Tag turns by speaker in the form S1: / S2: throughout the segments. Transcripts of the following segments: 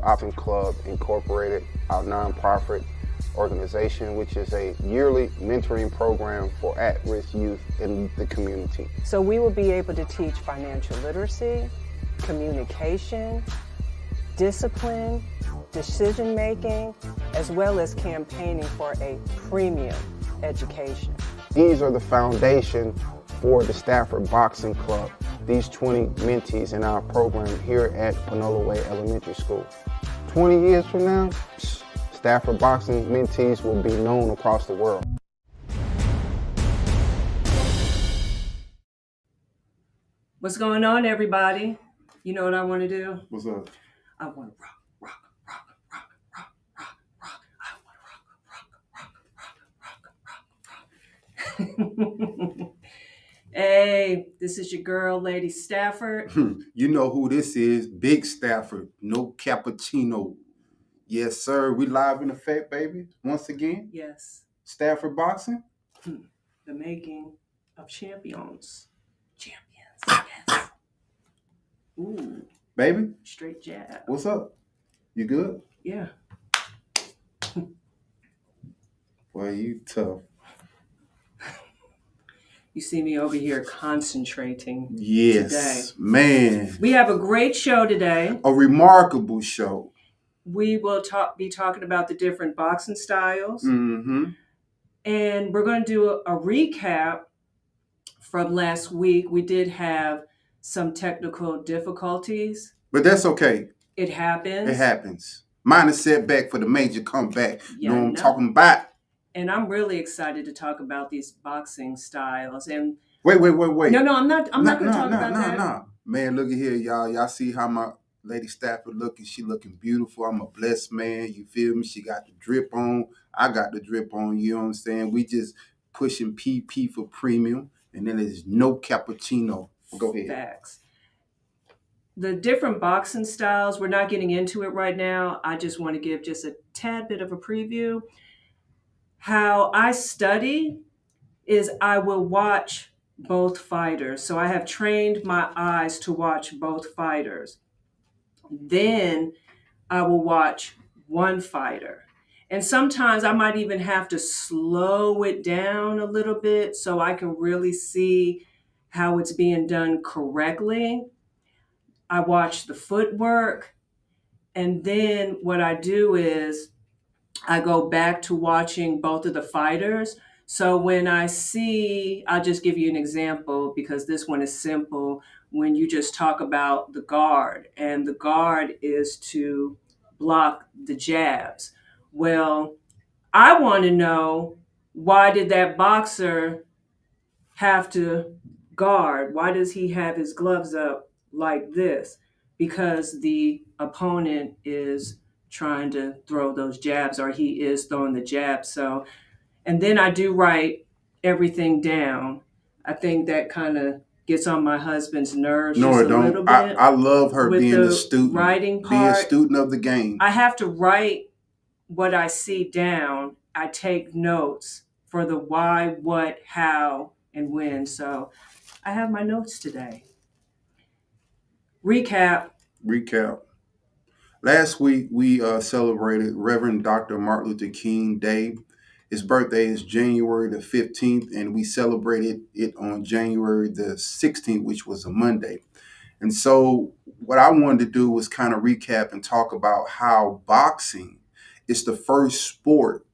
S1: Boxing Club Incorporated, our nonprofit organization, which is a yearly mentoring program for at-risk youth in the community.
S2: So we will be able to teach financial literacy, communication, discipline, decision-making, as well as campaigning for a premium education.
S1: These are the foundation for the Stafford Boxing Club, these 20 mentees in our program here at Panola Way Elementary School. 20 years from now, Stafford Boxing mentees will be known across the world.
S2: What's going on, everybody? You know what I want to do?
S3: What's up?
S2: I want to rock, rock, rock, rock, rock, rock, rock. I want to rock, rock, rock, rock. Hey, this is your girl, Lady Stafford.
S3: You know who this is. Big Stafford. No cappuccino. Yes, sir. We live in effect, baby. Once again.
S2: Yes.
S3: Stafford Boxing.
S2: The making of champions. Champions. Yes. Ooh.
S3: Baby.
S2: Straight jab.
S3: What's up? You good?
S2: Yeah.
S3: Boy, you tough.
S2: You see me over here concentrating
S3: Yes,
S2: today.
S3: Man.
S2: We have a great show today.
S3: A remarkable show.
S2: We will be talking about the different boxing styles.
S3: Mm-hmm.
S2: And we're going to do a recap from last week. We did have some technical difficulties.
S3: But that's okay.
S2: It happens.
S3: It happens. Minor setback for the major comeback.
S2: Yeah,
S3: you know what I'm talking about?
S2: And I'm really excited to talk about these boxing styles. And
S3: Wait.
S2: No, I'm not going to talk about that.
S3: No. Man, look at here, y'all. Y'all see how my Lady Stafford looking? She looking beautiful. I'm a blessed man. You feel me? She got the drip on. I got the drip on. You know what I'm saying? We just pushing PP for premium. And then there's no cappuccino. Go ahead.
S2: Facts. The different boxing styles, we're not getting into it right now. I just want to give just a tad bit of a preview. How I study is I will watch both fighters. So I have trained my eyes to watch both fighters. Then I will watch one fighter. And sometimes I might even have to slow it down a little bit so I can really see how it's being done correctly. I watch the footwork. And then what I do is I go back to watching both of the fighters. So when I see, I'll just give you an example because this one is simple. When you just talk about the guard, and the guard is to block the jabs. Well, I want to know, why did that boxer have to guard? Why does he have his gloves up like this? Because the opponent is trying to throw those jabs, or he is throwing the jabs. So, and then I do write everything down. I think that kind of gets on my husband's nerves just a little bit.
S3: I love her being a student.
S2: Writing part,
S3: being a student of the game.
S2: I have to write what I see down. I take notes for the why, what, how, and when. So I have my notes today. Recap.
S3: Last week, we celebrated Reverend Dr. Martin Luther King Day. His birthday is January the 15th, and we celebrated it on January the 16th, which was a Monday. And so what I wanted to do was kind of recap and talk about how boxing is the first sport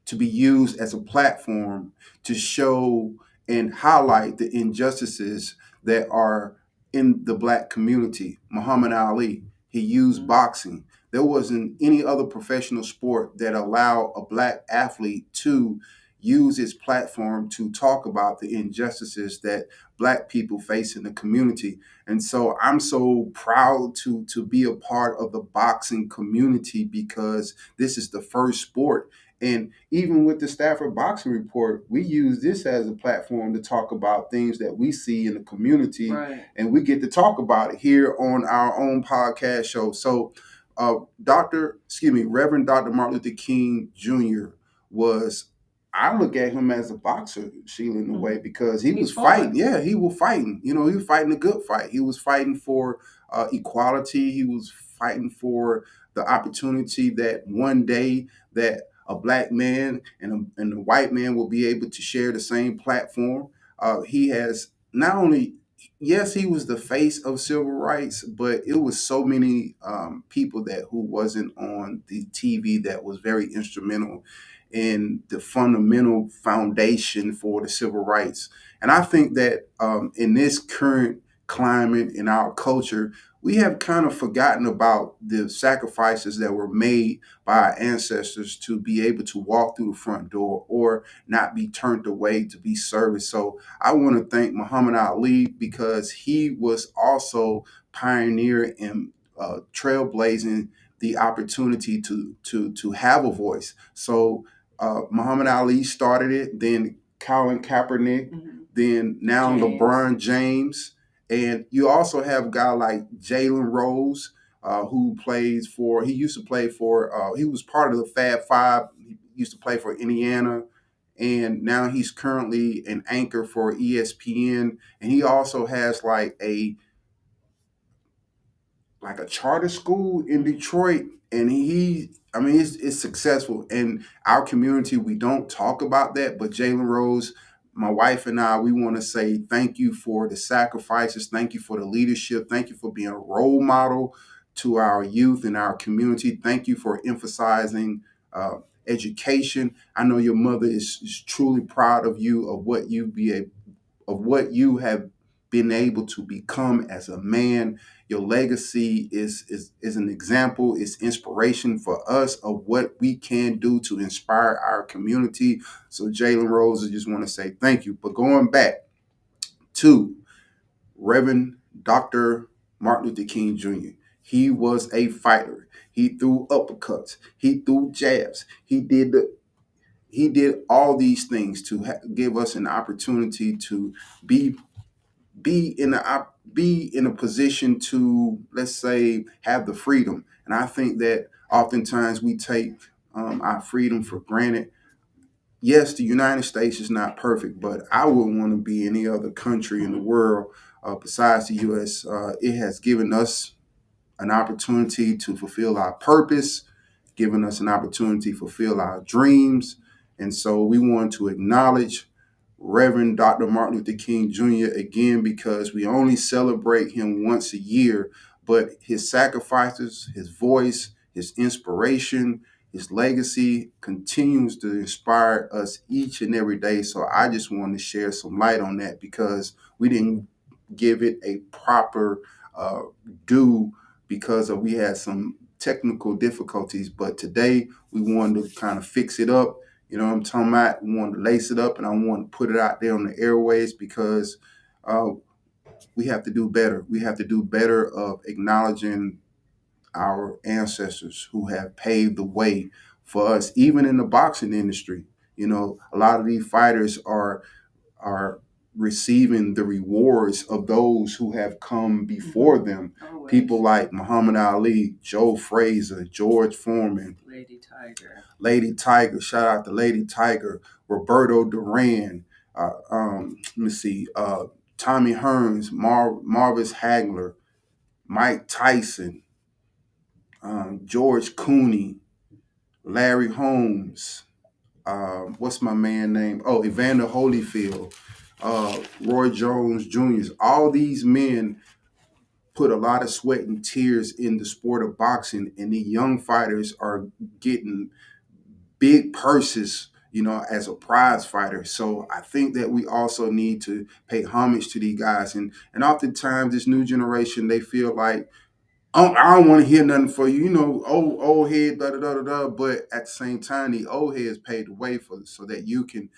S3: to be used as a platform to show and highlight the injustices that are in the Black community. Muhammad Ali, he used boxing. There wasn't any other professional sport that allowed a Black athlete to use its platform to talk about the injustices that Black people face in the community. And so I'm so proud to be a part of the boxing community because this is the first sport. And even with the Stafford Boxing Report, we use this as a platform to talk about things that we see in the community.
S2: Right.
S3: And we get to talk about it here on our own podcast show. So Reverend Dr. Martin Luther King Jr. I look at him as a boxer, Sheila, in a way, because he was fighting. Yeah, he was fighting. You know, he was fighting a good fight. He was fighting for equality. He was fighting for the opportunity that one day that a black man and a white man will be able to share the same platform. He has not only, yes, he was the face of civil rights, but it was so many people that who wasn't on the TV that was very instrumental in the fundamental foundation for the civil rights. And I think that in this current climate in our culture, we have kind of forgotten about the sacrifices that were made by our ancestors to be able to walk through the front door or not be turned away to be serviced. So I want to thank Muhammad Ali because he was also pioneer in trailblazing the opportunity to have a voice. So Muhammad Ali started it, then Colin Kaepernick, then now
S2: James.
S3: LeBron James, and you also have a guy like Jalen Rose, who plays for. He used to play for. He was part of the Fab Five. He used to play for Indiana, and now he's currently an anchor for ESPN. And he also has like a charter school in Detroit, and I mean, it's successful in our community. We don't talk about that, but Jalen Rose, my wife and I, we want to say thank you for the sacrifices, thank you for the leadership, thank you for being a role model to our youth and our community. Thank you for emphasizing education. I know your mother is truly proud of you of what you have been able to become as a man. Your legacy is an example, is inspiration for us of what we can do to inspire our community. So Jalen Rose, I just want to say thank you. But going back to Reverend Dr. Martin Luther King Jr., he was a fighter. He threw uppercuts. He threw jabs. He did all these things to give us an opportunity to be be in a position to, let's say, have the freedom. And I think that oftentimes we take our freedom for granted. Yes, the United States is not perfect, but I wouldn't want to be any other country in the world besides the U.S. It has given us an opportunity to fulfill our purpose, given us an opportunity to fulfill our dreams. And so we want to acknowledge Reverend Dr. Martin Luther King Jr. again because we only celebrate him once a year, but his sacrifices, his voice, his inspiration, his legacy continues to inspire us each and every day. So I just wanted to share some light on that because we didn't give it a proper due because we had some technical difficulties. But today we wanted to kind of fix it up. You know what I'm talking about? We wanted to lace it up and I want to put it out there on the airways because we have to do better. We have to do better of acknowledging our ancestors who have paved the way for us, even in the boxing industry. You know, a lot of these fighters are receiving the rewards of those who have come before them.
S2: Always.
S3: People like Muhammad Ali, Joe Frazier, George Foreman, Lady Tiger. Shout out to Lady Tiger, Roberto Duran. Let me see, Tommy Hearns, Marvis Hagler, Mike Tyson, George Cooney, Larry Holmes. What's my man name? Oh, Evander Holyfield, Roy Jones Jr. All these men put a lot of sweat and tears in the sport of boxing, and the young fighters are getting big purses, you know, as a prize fighter. So I think that we also need to pay homage to these guys. And oftentimes this new generation, they feel like, oh, I don't want to hear nothing for you, you know, old head, da da da da da. But at the same time, the old heads paid the way for so that you can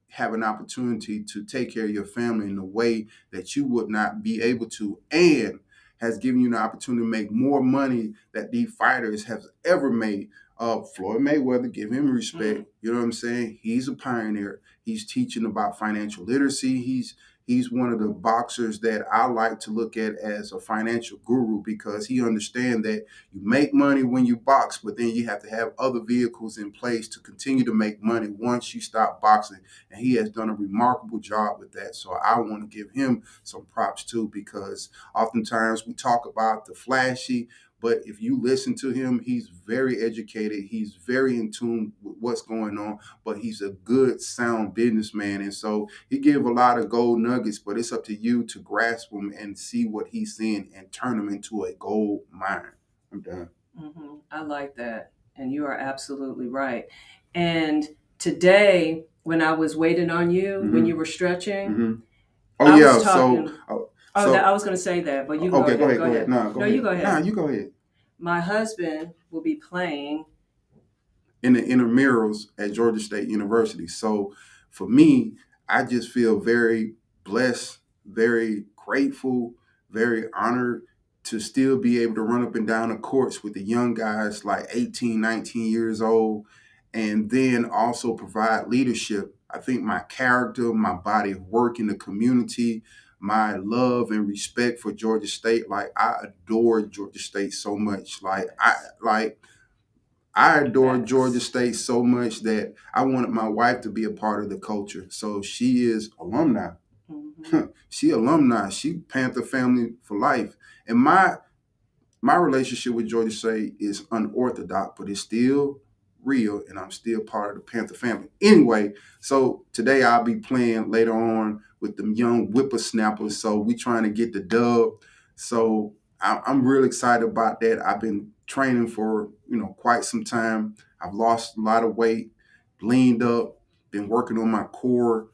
S3: have an opportunity to take care of your family in a way that you would not be able to, and has given you an opportunity to make more money that these fighters have ever made. Floyd Mayweather, give him respect. You know what I'm saying? He's a pioneer. He's teaching about financial literacy. He's one of the boxers that I like to look at as a financial guru because he understands that you make money when you box, but then you have to have other vehicles in place to continue to make money once you stop boxing. And he has done a remarkable job with that. So I want to give him some props too because oftentimes we talk about the flashy, But if you listen to him, he's very educated. He's very in tune with what's going on, but he's a good, sound businessman. And so he gave a lot of gold nuggets, but it's up to you to grasp them and see what he's seeing and turn them into a gold mine. I'm done.
S2: I like that. And you are absolutely right. And today, when I was waiting on you, when you were stretching,
S3: Oh
S2: I
S3: yeah.
S2: was talking.
S3: So
S2: I was going to say that, but you go
S3: okay,
S2: ahead.
S3: go ahead,
S2: Go
S3: go ahead.
S2: ahead.
S3: No, go
S2: No,
S3: ahead.
S2: you go ahead.
S3: Nah, you go ahead.
S2: My husband will be playing.
S3: In the intramurals at Georgia State University. So for me, I just feel very blessed, very grateful, very honored to still be able to run up and down the courts with the young guys like 18, 19 years old, and then also provide leadership. I think my character, my body of work in the community, my love and respect for Georgia State, like I adore Georgia State so much. I adore Georgia
S2: Facts.
S3: State so much that I wanted my wife to be a part of the culture. So she is alumni. She alumni. She Panther family for life. And my relationship with Georgia State is unorthodox, but it's still real, and I'm still part of the Panther family. Anyway, so today I'll be playing later on with them young whippersnappers. So we trying to get the dub. So I'm real excited about that. I've been training for quite some time. I've lost a lot of weight, leaned up, been working on my core,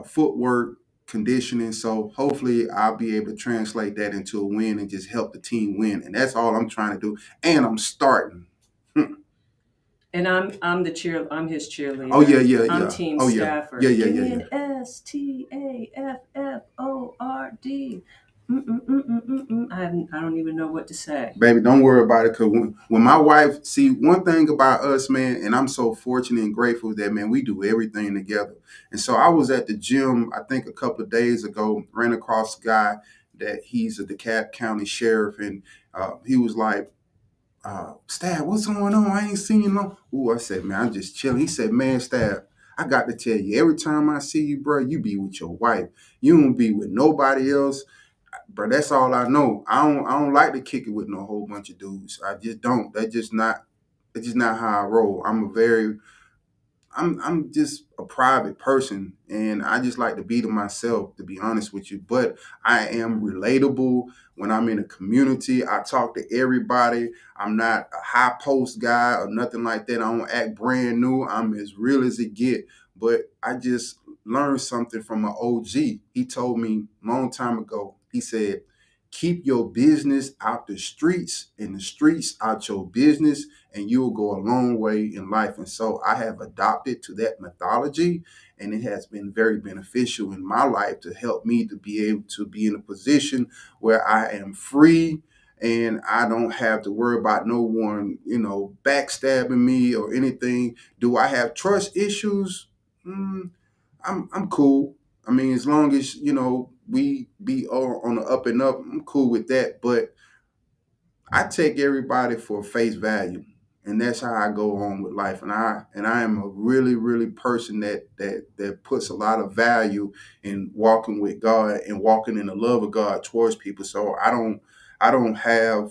S3: footwork, conditioning. So hopefully I'll be able to translate that into a win and just help the team win. And that's all I'm trying to do. And I'm starting.
S2: And I'm his cheerleader.
S3: Oh yeah, yeah,
S2: I'm
S3: yeah.
S2: Team
S3: Oh yeah.
S2: Stafford.
S3: Yeah, yeah,
S2: Give
S3: yeah,
S2: me
S3: yeah.
S2: an Stafford. I don't even know what to say.
S3: Baby, don't worry about it. Cause when my wife, see, one thing about us, man, and I'm so fortunate and grateful that, man, we do everything together. And so I was at the gym, I think a couple of days ago, ran across a guy that he's a DeKalb County sheriff, and he was like, Stab, what's going on? I ain't seen you long. Ooh, I said, man, I'm just chilling. He said, man, Stab, I got to tell you, every time I see you, bro, you be with your wife. You don't be with nobody else. Bro, that's all I know. I don't like to kick it with no whole bunch of dudes. I just don't. That's just not how I roll. I'm just a private person, and I just like to be to myself, to be honest with you. But I am relatable when I'm in a community. I talk to everybody. I'm not a high post guy or nothing like that. I don't act brand new. I'm as real as it get. But I just learned something from an OG. He told me a long time ago. He said, keep your business out the streets and the streets out your business, and you'll go a long way in life. And so I have adopted to that methodology, and it has been very beneficial in my life to help me to be able to be in a position where I am free and I don't have to worry about no one, backstabbing me or anything. Do I have trust issues? I'm cool. I mean, as long as we be all on the up and up, I'm cool with that. But I take everybody for face value, and that's how I go on with life. And I am a really, really person that puts a lot of value in walking with God and walking in the love of God towards people. So I don't have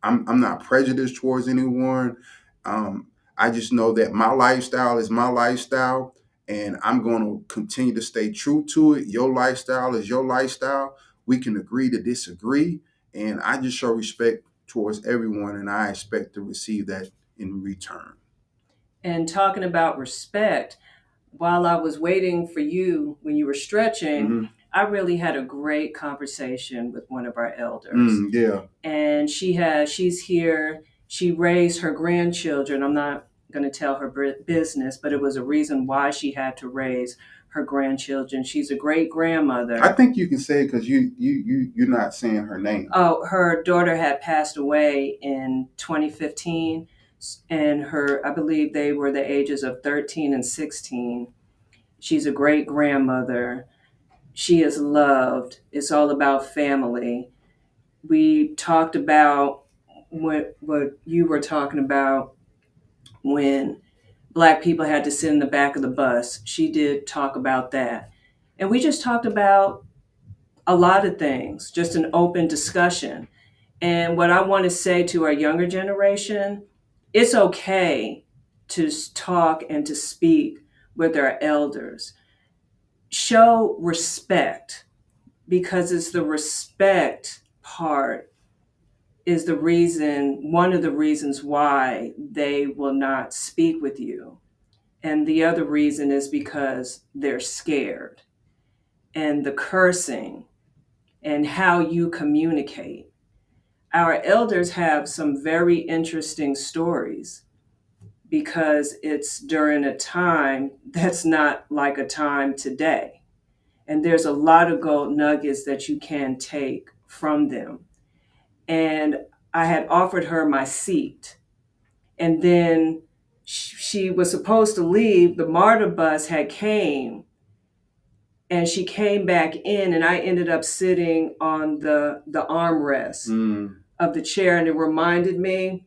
S3: I'm not prejudiced towards anyone. I just know that my lifestyle is my lifestyle, and I'm going to continue to stay true to it. Your lifestyle is your lifestyle. We can agree to disagree, and I just show respect towards everyone, and I expect to receive that in return.
S2: And talking about respect, while I was waiting for you when you were stretching,
S3: Mm-hmm.
S2: I really had a great conversation with one of our elders.
S3: Yeah.
S2: And she's here. She raised her grandchildren. I'm not going to tell her business, but it was a reason why she had to raise her grandchildren. She's a great grandmother.
S3: I think you can say it because you're not saying her name.
S2: Oh, her daughter had passed away in 2015, and I believe they were the ages of 13 and 16. She's a great grandmother. She is loved. It's all about family. We talked about what you were talking about when Black people had to sit in the back of the bus. She did talk about that. And we just talked about a lot of things, just an open discussion. And what I want to say to our younger generation, it's okay to talk and to speak with our elders. Show respect, because it's the respect part is the reason, one of the reasons why they will not speak with you. And the other reason is because they're scared, and the cursing and how you communicate. Our elders have some very interesting stories because it's during a time that's not like a time today. And there's a lot of gold nuggets that you can take from them. And I had offered her my seat. And then she was supposed to leave. The MARTA bus had came, and she came back in, and I ended up sitting on the armrest of the chair. And it reminded me,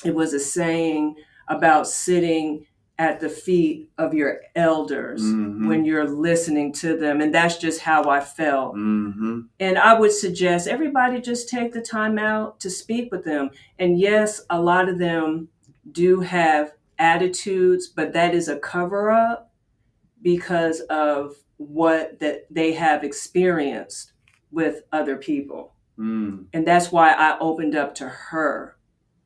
S2: it was a saying about sitting at the feet of your elders when you're listening to them. And that's just how I felt. And I would suggest everybody just take the time out to speak with them. And yes, a lot of them do have attitudes, but that is a cover up because of what that they have experienced with other people. And that's why I opened up to her,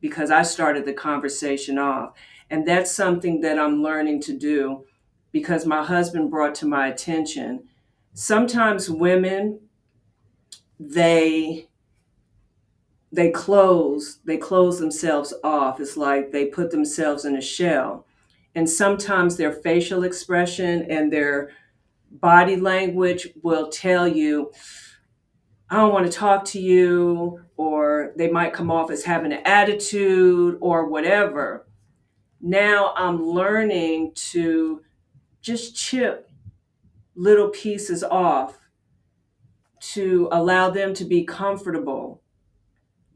S2: because I started the conversation off. And that's something that I'm learning to do, because my husband brought to my attention. Sometimes women, they close themselves off. It's like they put themselves in a shell. And sometimes their facial expression and their body language will tell you, I don't want to talk to you, or they might come off as having an attitude or whatever. Now I'm learning to just chip little pieces off to allow them to be comfortable.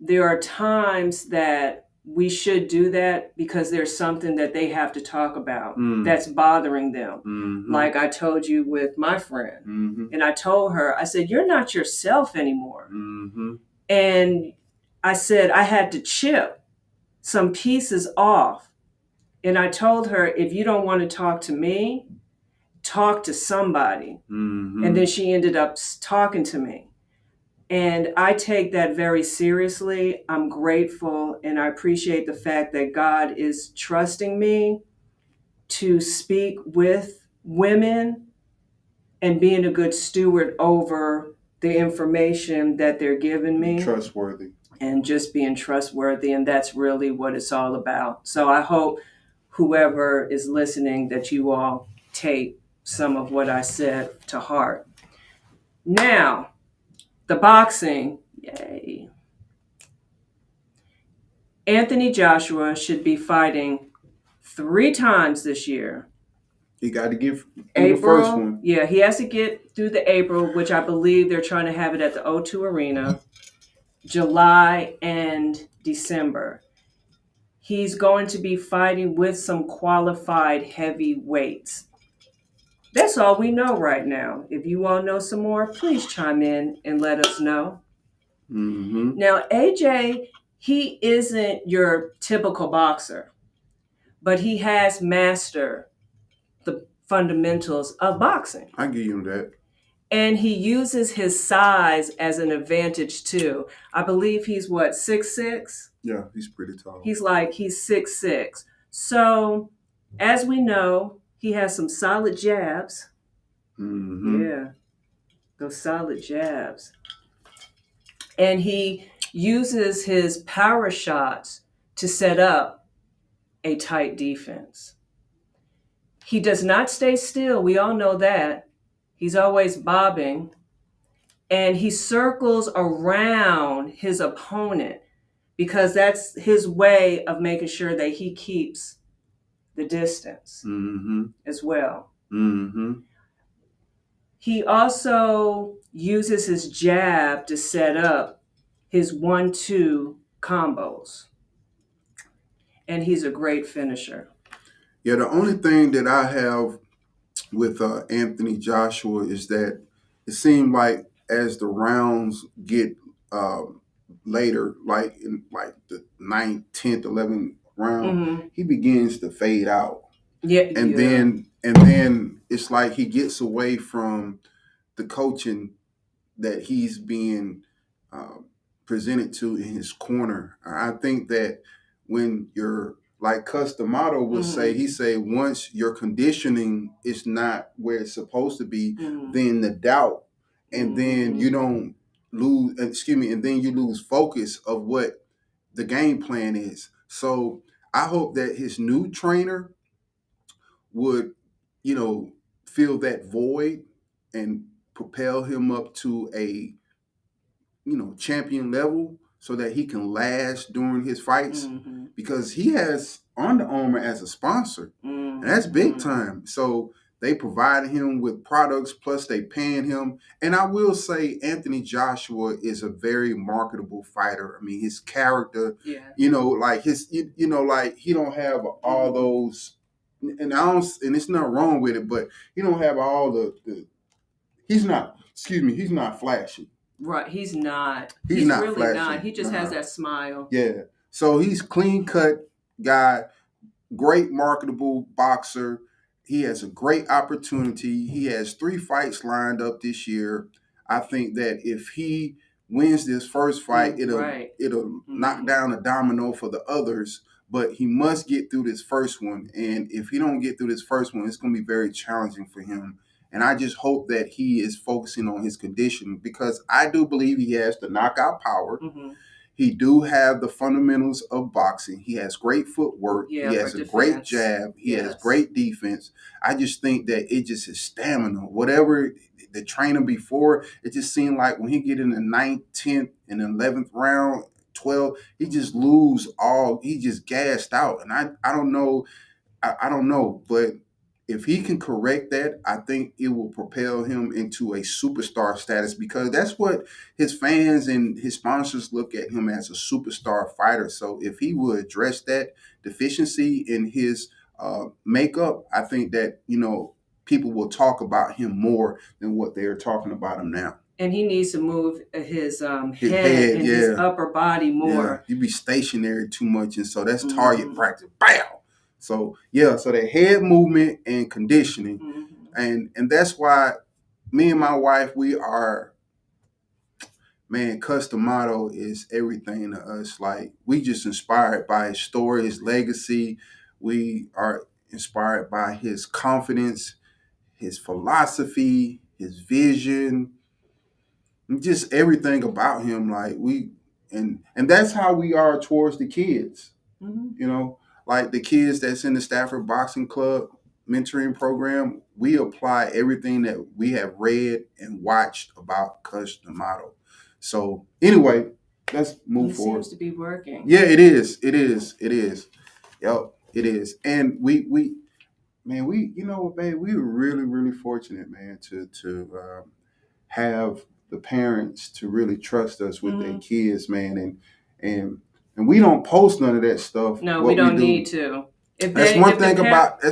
S2: There are times that we should do that because there's something that they have to talk about that's bothering them. Like I told you with my friend. And I told her, I said, you're not yourself anymore. And I said, I had to chip some pieces off. And I told her, if you don't want to talk to me, talk to somebody. And then she ended up talking to me. And I take that very seriously. I'm grateful, and I appreciate the fact that God is trusting me to speak with women and being a good steward over the information that they're giving me.
S3: Trustworthy.
S2: And just being trustworthy. And that's really what it's all about. So I hope whoever is listening that you all take some of what I said to heart. Now, the boxing, yay. Anthony Joshua should be fighting 3 times this year.
S3: He got to get
S2: April,
S3: the first one.
S2: Yeah, he has to get through the April, which I believe they're trying to have it at the O2 Arena, July and December. He's going to be fighting with some qualified heavyweights. That's all we know right now. If you all know some more, please chime in and let us know. Now, AJ, he isn't your typical boxer, but he has mastered the fundamentals of boxing.
S3: I give him that.
S2: And he uses his size as an advantage too. I believe he's 6'6"?
S3: Yeah, he's pretty tall.
S2: He's 6'6". So, as we know, he has some solid jabs. Yeah, those solid jabs. And he uses his power shots to set up a tight defense. He does not stay still. We all know that. He's always bobbing. And he circles around his opponent because that's his way of making sure that he keeps the distance as well. He also uses his jab to set up his 1-2 combos. And he's a great finisher.
S3: Yeah, the only thing that I have with Anthony Joshua is that it seemed like as the rounds get later, like in like the 9th, 10th, 11th round,
S2: Mm-hmm.
S3: he begins to fade out.
S2: Yeah,
S3: And
S2: yeah.
S3: then it's like he gets away from the coaching that he's being uh, presented to in his corner. I think that when you're like Customato would say,
S2: Mm-hmm.
S3: he say once your conditioning is not where it's supposed to be,
S2: Mm-hmm.
S3: then the doubt, and then
S2: Mm-hmm.
S3: you don't lose. Excuse me, and then you lose focus of what the game plan is. So I hope that his new trainer would, fill that void and propel him up to a, champion level so that he can last during his fights,
S2: Mm-hmm.
S3: because he has Under Armour as a sponsor, and that's big
S2: Mm-hmm.
S3: time. So they provided him with products, plus they paying him. And I will say Anthony Joshua is a very marketable fighter. I mean, his character,
S2: Yeah.
S3: like like he don't have all
S2: Mm-hmm.
S3: those, and I don't, and it's not wrong with it, but he don't have all the he's not, excuse me, he's not flashy.
S2: Right. He's not.
S3: He's
S2: He's
S3: not
S2: really
S3: flashy.
S2: not. He just has
S3: Nah.
S2: that smile.
S3: Yeah. So he's clean cut guy, great marketable boxer. He has a great opportunity. He has 3 fights lined up this year. I think that if he wins this first fight,
S2: Right.
S3: it'll knock
S2: Mm-hmm.
S3: down a domino for the others. But he must get through this first one. And if he don't get through this first one, it's going to be very challenging for him. And I just hope that he is focusing on his conditioning, because I do believe he has the knockout power.
S2: Mm-hmm.
S3: He do have the fundamentals of boxing. He has great footwork.
S2: Yeah,
S3: He
S2: for
S3: has a great
S2: defense.
S3: jab. He has
S2: Yes.
S3: great defense. I just think that it just is stamina. Whatever the trainer before, it just seemed like when he get in the 9th, 10th, and 11th round, 12, he just lose all. He just gassed out. And I don't know. I don't know, but if he can correct that, I think it will propel him into a superstar status, because that's what his fans and his sponsors look at him as, a superstar fighter. So if he would address that deficiency in his makeup, I think that, people will talk about him more than what they're talking about him now.
S2: And he needs to move his
S3: His
S2: head and his
S3: yeah.
S2: upper body
S3: Yeah,
S2: more.
S3: you be stationary too much, and so that's target
S2: Mhm.
S3: practice. Bam. So yeah, so the head movement and conditioning,
S2: Mhm.
S3: and that's why me and my wife, we are, man, Customato is everything to us. Like, we just inspired by his story, his legacy. We are inspired by his confidence, his philosophy, his vision, just everything about him. Like, and that's how we are towards the kids.
S2: Mhm.
S3: Like the kids that's in the Stafford Boxing Club mentoring program, we apply everything that we have read and watched about Customato. So anyway, let's move
S2: It
S3: forward.
S2: seems to be working.
S3: Yeah, it is. It is. It is. Yep, it is. And man, you know what, babe, we were really, really fortunate, man, to have the parents to really trust us with their
S2: Mhm.
S3: kids, man, and we don't post none of that stuff.
S2: No,
S3: what
S2: we don't
S3: do,
S2: need to. If
S3: That's
S2: they,
S3: one
S2: if the
S3: thing
S2: par-
S3: about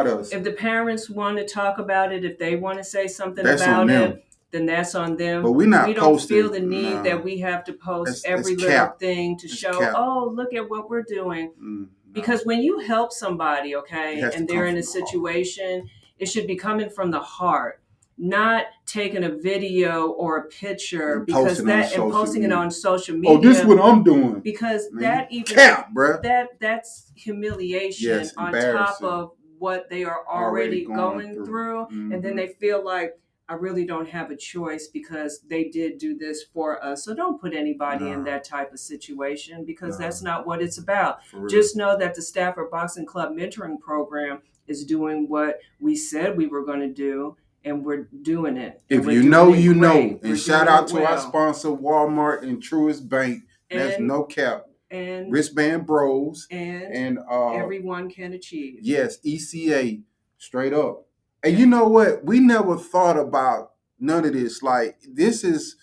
S3: us.
S2: if the parents want to talk about it, if they want to say something
S3: That's on
S2: about
S3: them.
S2: it, then that's on them.
S3: But we're not
S2: We don't
S3: posting.
S2: feel the need
S3: Nah,
S2: that we have to post
S3: that's
S2: every little
S3: cap.
S2: thing to
S3: That's
S2: show,
S3: cap.
S2: oh, look at what we're doing.
S3: No.
S2: Because when you help somebody,
S3: It
S2: okay,
S3: has to
S2: and
S3: come
S2: they're in
S3: from
S2: a
S3: the heart.
S2: situation, it should be coming from the heart, not taking a video or a picture
S3: And
S2: because
S3: posting on
S2: that and
S3: social
S2: posting it
S3: media.
S2: on social media.
S3: Oh, this is what I'm doing.
S2: Because
S3: Man,
S2: that even
S3: cap, bruh.
S2: that's humiliation
S3: Yes,
S2: on top
S3: embarrassing.
S2: of what they are already going through. And then
S3: Mhm.
S2: they feel like I really don't have a choice because they did do this for us. So don't put anybody in
S3: Nah.
S2: that type of situation because
S3: Nah.
S2: that's not what it's about.
S3: For real.
S2: Just know that the Stafford Boxing Club mentoring program is doing what we said we were going to do, and we're doing it. And
S3: If
S2: we're
S3: you
S2: doing
S3: know,
S2: it
S3: you
S2: great.
S3: know.
S2: We're
S3: And shout
S2: doing
S3: out
S2: it
S3: to our
S2: well.
S3: sponsor, Walmart and Truist Bank. That's
S2: And
S3: no cap.
S2: and
S3: Wristband Bros.
S2: and
S3: And
S2: everyone can achieve.
S3: yes, ECA, straight up. And you know what? We never thought about none of this. Like, this is,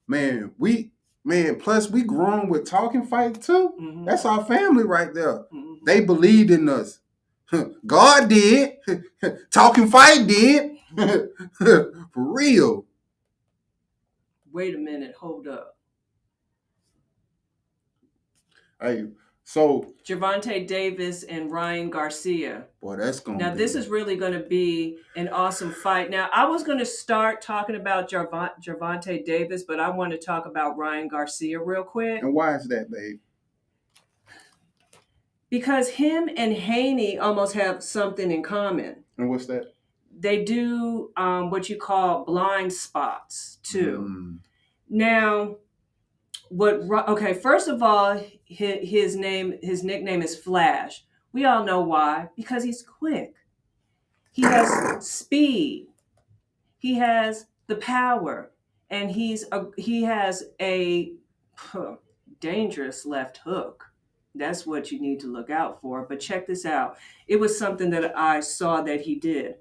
S3: man, plus we grown with Talking Fight too.
S2: Mhm.
S3: That's our family right there.
S2: Mhm.
S3: They believed in us. God did. Talking Fight did. For real.
S2: Wait a minute, hold up.
S3: Hey, so
S2: Gervonta Davis and Ryan Garcia.
S3: boy, that's gonna
S2: Now,
S3: be.
S2: this is really going to be an awesome fight. Now, I was going to start talking about Gervonta Davis, but I want to talk about Ryan Garcia real quick
S3: And why is that, babe?
S2: because him and Haney almost have something in common.
S3: And what's that?
S2: They do what you call blind spots too. Now, okay, first of all, his nickname is Flash. We all know why, because he's quick. He has speed. He has the power, and he has a dangerous left hook. That's what you need to look out for. But check this out. It was something that I saw that he did.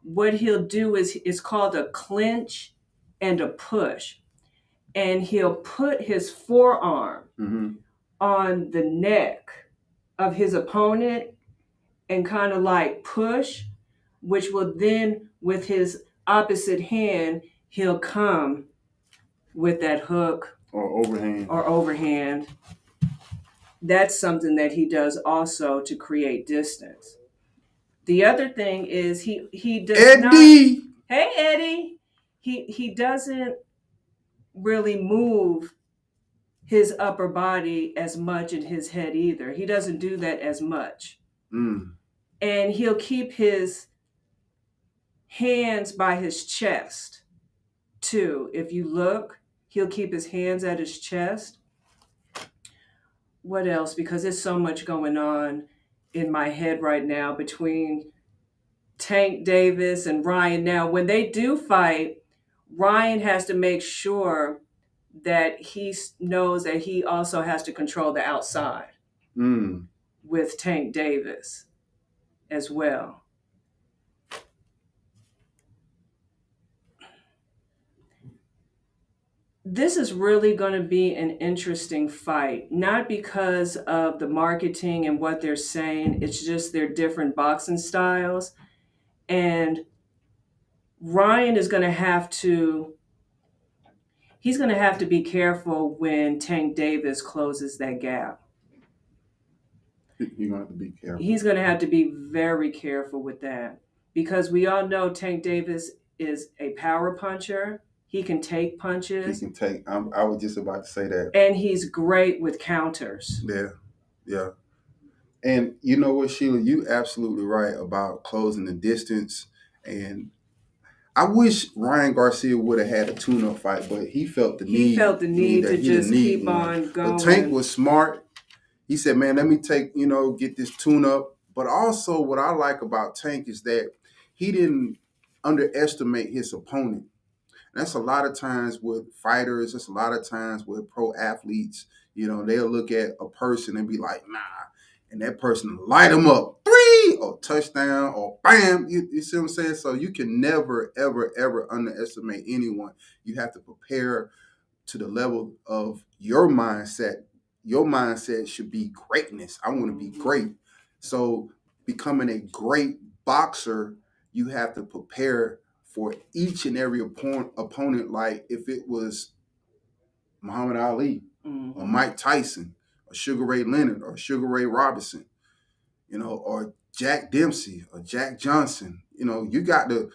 S2: What he'll do is it's called a clinch and a push. And he'll put his forearm on the neck of his opponent and kind of like push, which will then, with his opposite hand, he'll come with that hook
S3: Or overhand.
S2: That's something that he does also to create distance. The other thing is he does
S3: Eddie.
S2: not. Hey Eddie, he doesn't really move his upper body as much in his head either. He doesn't do that as much. And he'll keep his hands by his chest too. If you look, he'll keep his hands at his chest. What else? Because there's so much going on in my head right now between Tank Davis and Ryan. Now, when they do fight, Ryan has to make sure that he knows that he also has to control the outside with Tank Davis as well. This is really going to be an interesting fight, not because of the marketing and what they're saying. It's just their different boxing styles. And Ryan is going to have to, he's going to have to be careful when Tank Davis closes that gap.
S3: You're going to have to be careful.
S2: He's going to have to be very careful with that because we all know Tank Davis is a power puncher. He can take punches.
S3: He can take. I was just about to say that.
S2: And he's great with counters.
S3: Yeah. And you know what, Sheila? You absolutely right about closing the distance. And I wish Ryan Garcia would have had a tune-up fight, but he felt the need.
S2: He felt the need to just keep on going.
S3: But Tank was smart. He said, man, let me get this tune-up. But also what I like about Tank is that he didn't underestimate his opponent. That's a lot of times with fighters. That's a lot of times with pro athletes. They'll look at a person and be like, nah. And that person light them up. 3 or touchdown or bam. You see what I'm saying? So you can never, ever, ever underestimate anyone. You have to prepare to the level of your mindset. Your mindset should be greatness. I want to be great. So becoming a great boxer, you have to prepare for each and every opponent, like if it was Muhammad Ali or Mike Tyson or Sugar Ray Leonard or Sugar Ray Robinson, or Jack Dempsey or Jack Johnson. You got to,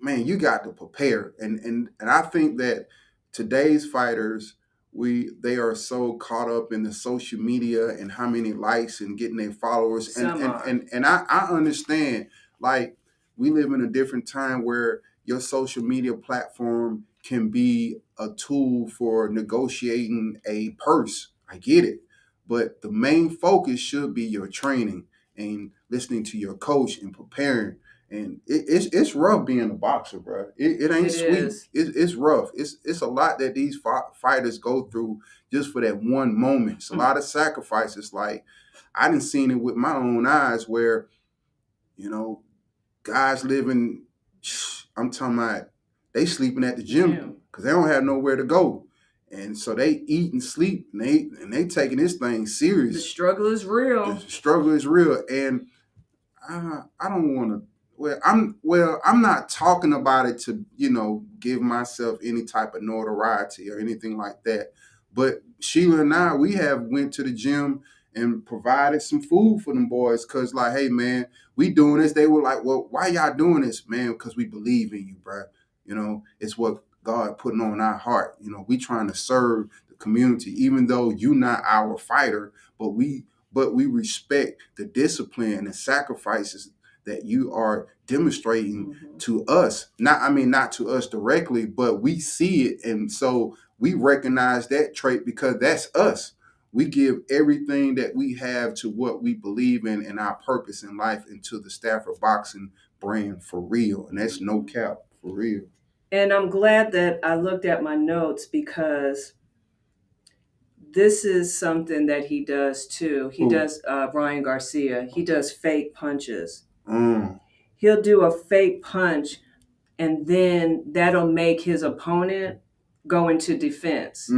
S3: you got to prepare. And I think that today's fighters, they are so caught up in the social media and how many likes and getting their followers. And I understand, like, we live in a different time where your social media platform can be a tool for negotiating a purse. I get it. But the main focus should be your training and listening to your coach and preparing. And it's rough being a boxer, bro. It ain't sweet. It's rough. It's a lot that these fighters go through just for that one moment. It's a lot of sacrifices. Like, I done seen it with my own eyes where, guys living, I'm talking about, they sleeping at the gym because they don't have nowhere to go. And so they eat and sleep and they taking this thing serious.
S2: The struggle is real.
S3: The struggle is real. And I don't want to, I'm not talking about it to, give myself any type of notoriety or anything like that. But Sheila and I, we have went to the gym and provided some food for them boys because, like, hey, man, we doing this. They were like, well, why y'all doing this, man? Because we believe in you, bro. You know, it's what God putting on our heart. You know, we trying to serve the community, even though you not our fighter, but we respect the discipline and sacrifices that you are demonstrating to us. Not to us directly, but we see it, and so we recognize that trait because that's us. We give everything that we have to what we believe in and our purpose in life into the Stafford boxing brand for real. And that's no cap, for real.
S2: And I'm glad that I looked at my notes because this is something that he does too. He does, Ryan Garcia, he does fake punches. He'll do a fake punch, and then that'll make his opponent go into defense,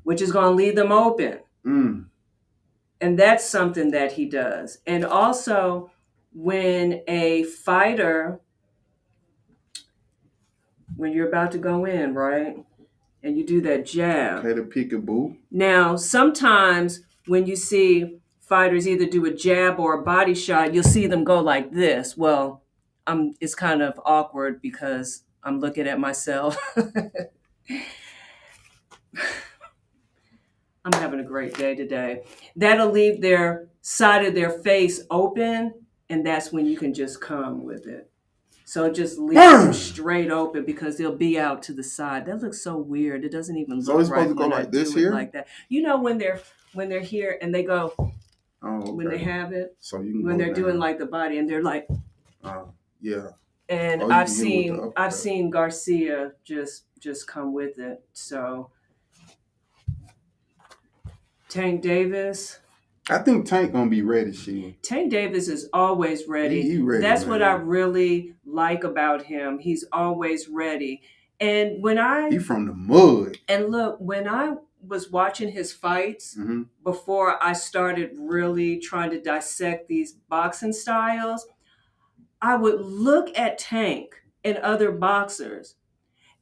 S2: which is going to leave them open. And that's something that he does. And also, when a fighter, when you're about to go in, right, and you do that jab.
S3: Play the peekaboo.
S2: Now, sometimes when you see fighters either do a jab or a body shot, you'll see them go like this. Well, it's kind of awkward because I'm looking at myself. I'm having a great day today. That'll leave their side of their face open, and that's when you can just come with it. So just leave them straight open because they'll be out to the side. That looks so weird. It doesn't even look right. So
S3: it's supposed to go like this here?
S2: Like that. You know when they're here and they go when they have it.
S3: So you can
S2: when they're
S3: down.
S2: Doing like the body and they're like
S3: yeah.
S2: And I've seen Garcia just come with it. So Tank Davis.
S3: I think Tank gonna be ready, Sheila.
S2: Tank Davis is always ready.
S3: He ready.
S2: That's what I really like about him. He's always ready. And he
S3: from the mud.
S2: And look, when I was watching his fights before I started really trying to dissect these boxing styles, I would look at Tank and other boxers.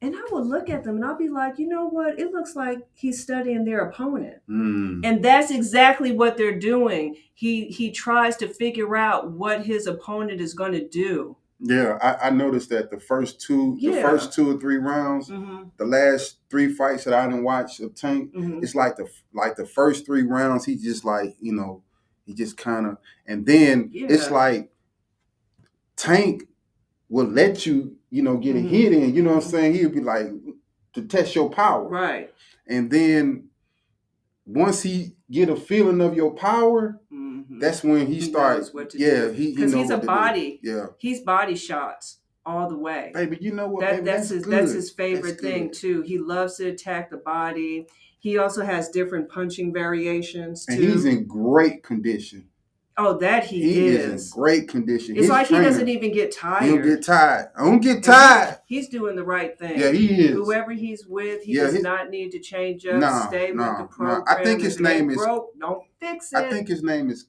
S2: And I would look at them and I'll be like, you know what? It looks like he's studying their opponent. And that's exactly what they're doing. He tries to figure out what his opponent is going to do.
S3: Yeah, I noticed that the first two or three rounds, the last three fights that I didn't watch of Tank, it's like the first three rounds, he just like, you know, he just kind of, and then it's like Tank will let you, you know, get a hit in, you know what I'm saying? He'll be like, to test your power.
S2: Right.
S3: And then once he get a feeling of your power, that's when he starts.
S2: Because he's a body.
S3: Yeah.
S2: He's body shots all the way.
S3: Baby, you know what?
S2: That's his favorite thing too. He loves to attack the body. He also has different punching variations too.
S3: And he's in great condition.
S2: Oh, that he
S3: is in great condition.
S2: It's like he doesn't even get tired.
S3: He don't get tired. I don't get tired.
S2: He's doing the right thing.
S3: Yeah, he is.
S2: Whoever he's with, he does not need to change up. Stay with the program.
S3: I think his name is.
S2: Don't fix it.
S3: I think his name is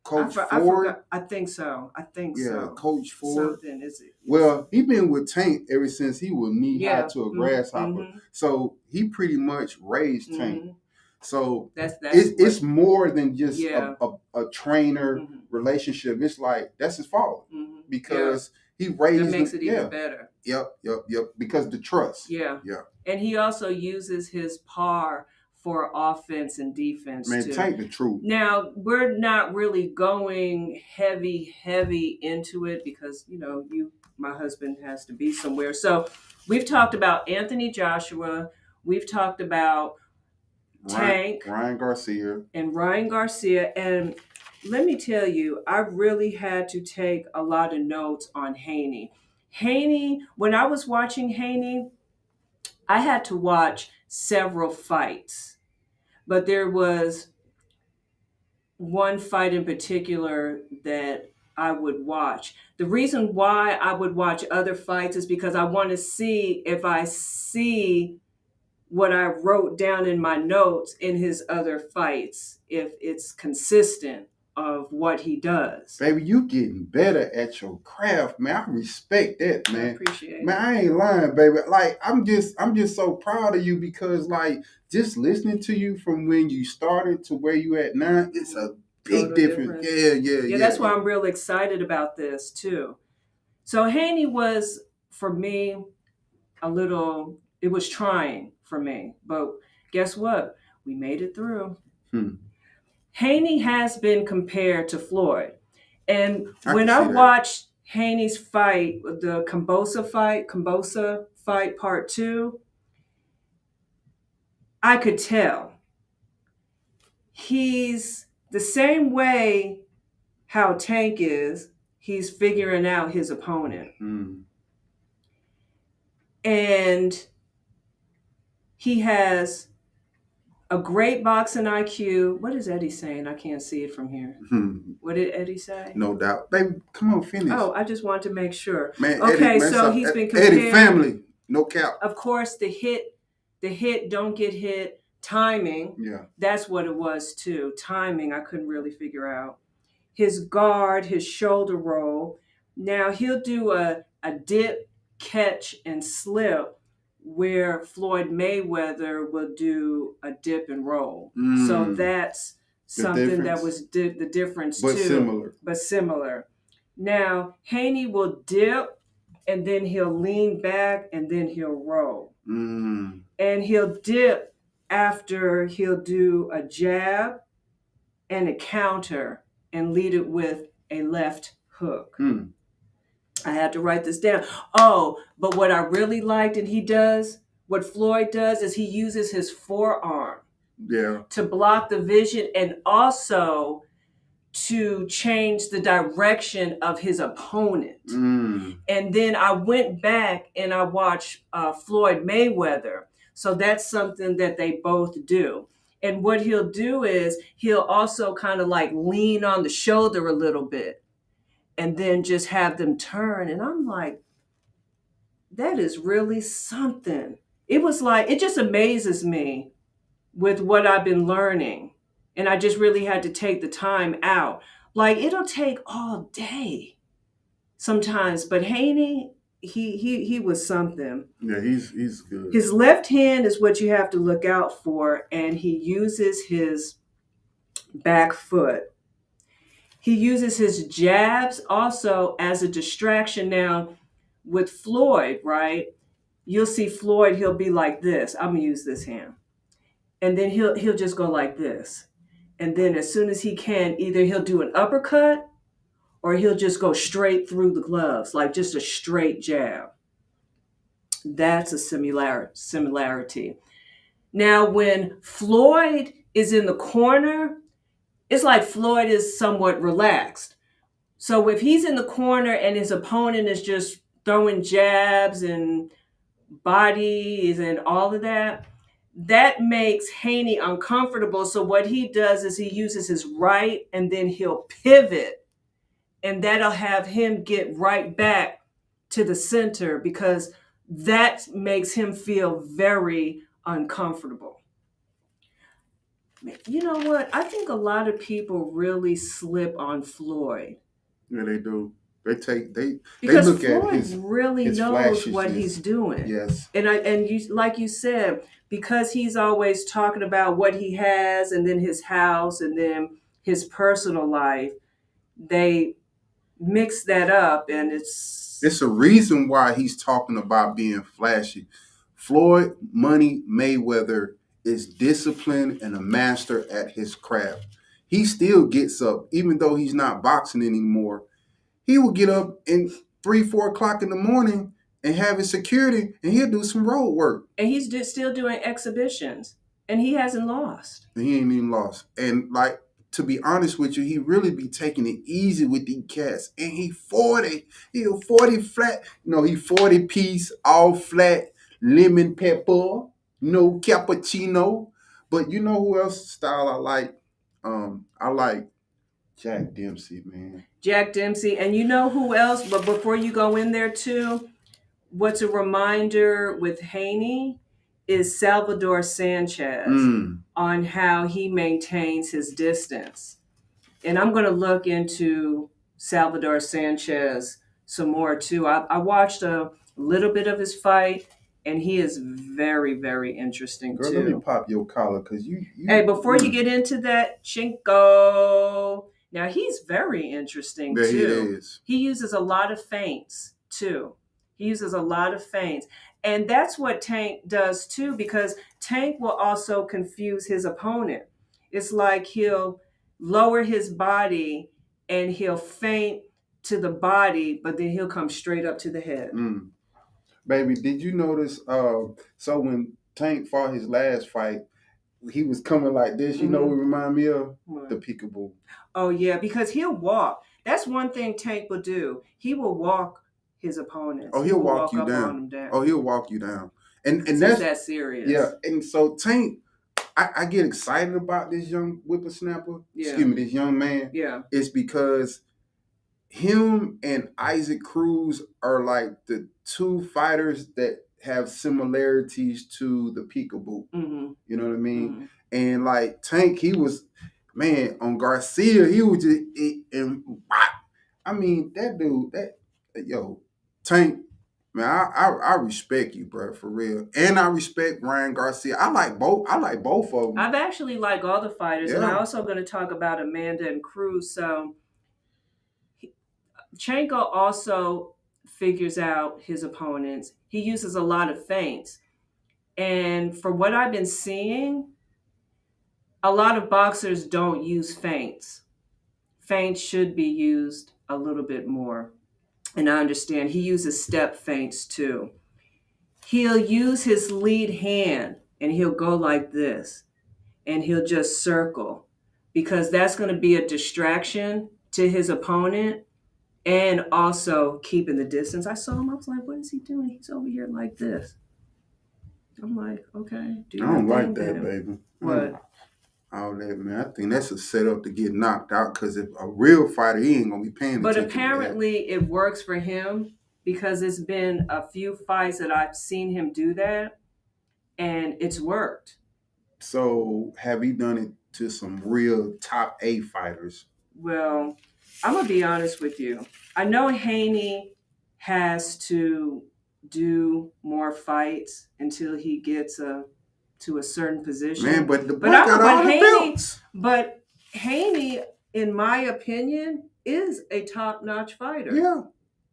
S3: Coach Ford.
S2: I think so.
S3: Yeah, Coach Ford.
S2: Something is it?
S3: Well, he been with Tank ever since he was knee high to a grasshopper. So he pretty much raised Tank. So it's more than just a trainer relationship. It's like that's his fault because he raised.
S2: That makes it even better.
S3: Yep. Because the trust.
S2: Yeah. And he also uses his par for offense and defense.
S3: Man,
S2: too.
S3: Tank the truth.
S2: Now we're not really going heavy into it because my husband has to be somewhere. So we've talked about Anthony Joshua. We've talked about Tank,
S3: Ryan Garcia.
S2: And let me tell you, I really had to take a lot of notes on Haney. When I was watching Haney, I had to watch several fights, but there was one fight in particular that I would watch. The reason why I would watch other fights is because I want to see if I see what I wrote down in my notes in his other fights, if it's consistent. of what he does.
S3: Baby, you getting better at your craft, man. I respect that,
S2: I
S3: man.
S2: appreciate
S3: Man,
S2: it.
S3: I ain't lying, baby. Like, I'm just so proud of you because, like, just listening to you from when you started to where you at now, it's a big
S2: Total
S3: difference. Yeah.
S2: That's why I'm real excited about this too. So Haney was, for me, it was trying for me, but guess what? We made it through. Haney has been compared to Floyd. And when I watched Haney's fight, the Kambosa fight part 2, I could tell he's the same way how Tank is, he's figuring out his opponent. And he has a great boxing IQ. What is Eddie saying? I can't see it from here. What did Eddie say?
S3: No doubt. Baby, come on, finish.
S2: Oh, I just wanted to make sure.
S3: Man,
S2: okay,
S3: Eddie, man,
S2: so he's been compared.
S3: Eddie family, no cap.
S2: Of course, the hit, don't get hit, timing.
S3: Yeah.
S2: That's what it was too. Timing, I couldn't really figure out. His guard, his shoulder roll. Now he'll do a dip, catch, and slip, where Floyd Mayweather will do a dip and roll. So that's something that was the difference too. But similar. Now, Haney will dip, and then he'll lean back, and then he'll roll. And he'll dip after he'll do a jab and a counter and lead it with a left hook. I had to write this down. Oh, but what I really liked what Floyd does is he uses his forearm to block the vision and also to change the direction of his opponent. And then I went back and I watched Floyd Mayweather. So that's something that they both do. And what he'll do is he'll also kind of like lean on the shoulder a little bit and then just have them turn. And I'm like, that is really something. It was like, it just amazes me with what I've been learning. And I just really had to take the time out. Like, it'll take all day sometimes. But Haney, he was something.
S3: Yeah, he's good.
S2: His left hand is what you have to look out for. And he uses his back foot. He uses his jabs also as a distraction. Now, with Floyd, right, you'll see Floyd, he'll be like this. I'm going to use this hand. And then he'll just go like this. And then as soon as he can, either he'll do an uppercut or he'll just go straight through the gloves, like just a straight jab. That's a similarity. Now, when Floyd is in the corner, it's like Floyd is somewhat relaxed. So if he's in the corner and his opponent is just throwing jabs and bodies and all of that, that makes Haney uncomfortable. So what he does is he uses his right and then he'll pivot, and that'll have him get right back to the center because that makes him feel very uncomfortable. You know what? I think a lot of people really slip on Floyd.
S3: Yeah, they do.
S2: Because
S3: look
S2: Floyd
S3: at his
S2: really knows what he's doing.
S3: Yes.
S2: And you, like you said, because he's always talking about what he has and then his house and then his personal life, they mix that up, and it's
S3: a reason why he's talking about being flashy. Floyd Money Mayweather is disciplined and a master at his craft. He still gets up, even though he's not boxing anymore. He will get up in 3-4 o'clock in the morning and have his security, and he'll do some road work.
S2: And he's still doing exhibitions, and he hasn't lost.
S3: And he ain't even lost. And like, to be honest with you, he really be taking it easy with these cats. And he 40. He a 40 flat. He 40 piece, all flat, lemon pepper, no cappuccino. But you know who else style I like? I like Jack Dempsey, man.
S2: Jack Dempsey. And you know who else? But before you go in there too, what's a reminder with Haney is Salvador Sanchez on how he maintains his distance. And I'm going to look into Salvador Sanchez some more too. I watched a little bit of his fight, and he is very, very interesting
S3: Girl, let me
S2: too.
S3: pop your collar because
S2: Hey, before you get into that, Chinko, now he's very interesting
S3: there he
S2: too.
S3: is.
S2: He uses a lot of feints too. He uses a lot of feints. And that's what Tank does too, because Tank will also confuse his opponent. It's like he'll lower his body and he'll feint to the body, but then he'll come straight up to the head.
S3: Baby, did you notice? So when Tank fought his last fight, he was coming like this. You know what remind me of?
S2: What?
S3: The peekaboo.
S2: Oh yeah, because he'll walk. That's one thing Tank will do. He will walk his opponents.
S3: Oh, he'll walk you down. Oh, he'll walk you down. And that's
S2: that serious.
S3: Yeah. And so Tank, I get excited about this young whippersnapper.
S2: Yeah.
S3: Excuse me, this young man.
S2: Yeah.
S3: It's because him and Isaac Cruz are like the two fighters that have similarities to the peekaboo. You know what I mean? And like Tank, he was, man, on Garcia, he was just, I mean, that dude, Tank, man, I respect you, bro, for real. And I respect Ryan Garcia. I like both of them.
S2: I've actually liked all the fighters, and I'm also going to talk about Amanda and Cruz. So Chanko also figures out his opponents. He uses a lot of feints. And for what I've been seeing, a lot of boxers don't use feints. Feints should be used a little bit more. And I understand he uses step feints too. He'll use his lead hand and he'll go like this and he'll just circle because that's going to be a distraction to his opponent and also keeping the distance. I saw him, I was like, what is he doing? He's over here like this. I'm like, okay.
S3: I don't like that, baby.
S2: What?
S3: All that, man. I think that's a setup to get knocked out because if a real fighter, he ain't going to be paying attention.
S2: But apparently it works for him because it's been a few fights that I've seen him do that and it's worked.
S3: So have he done it to some real top A fighters?
S2: Well, I'm going to be honest with you. I know Haney has to do more fights until he gets to a certain position.
S3: Man, but the boy got all the belts.
S2: But Haney, in my opinion, is a top-notch fighter.
S3: Yeah.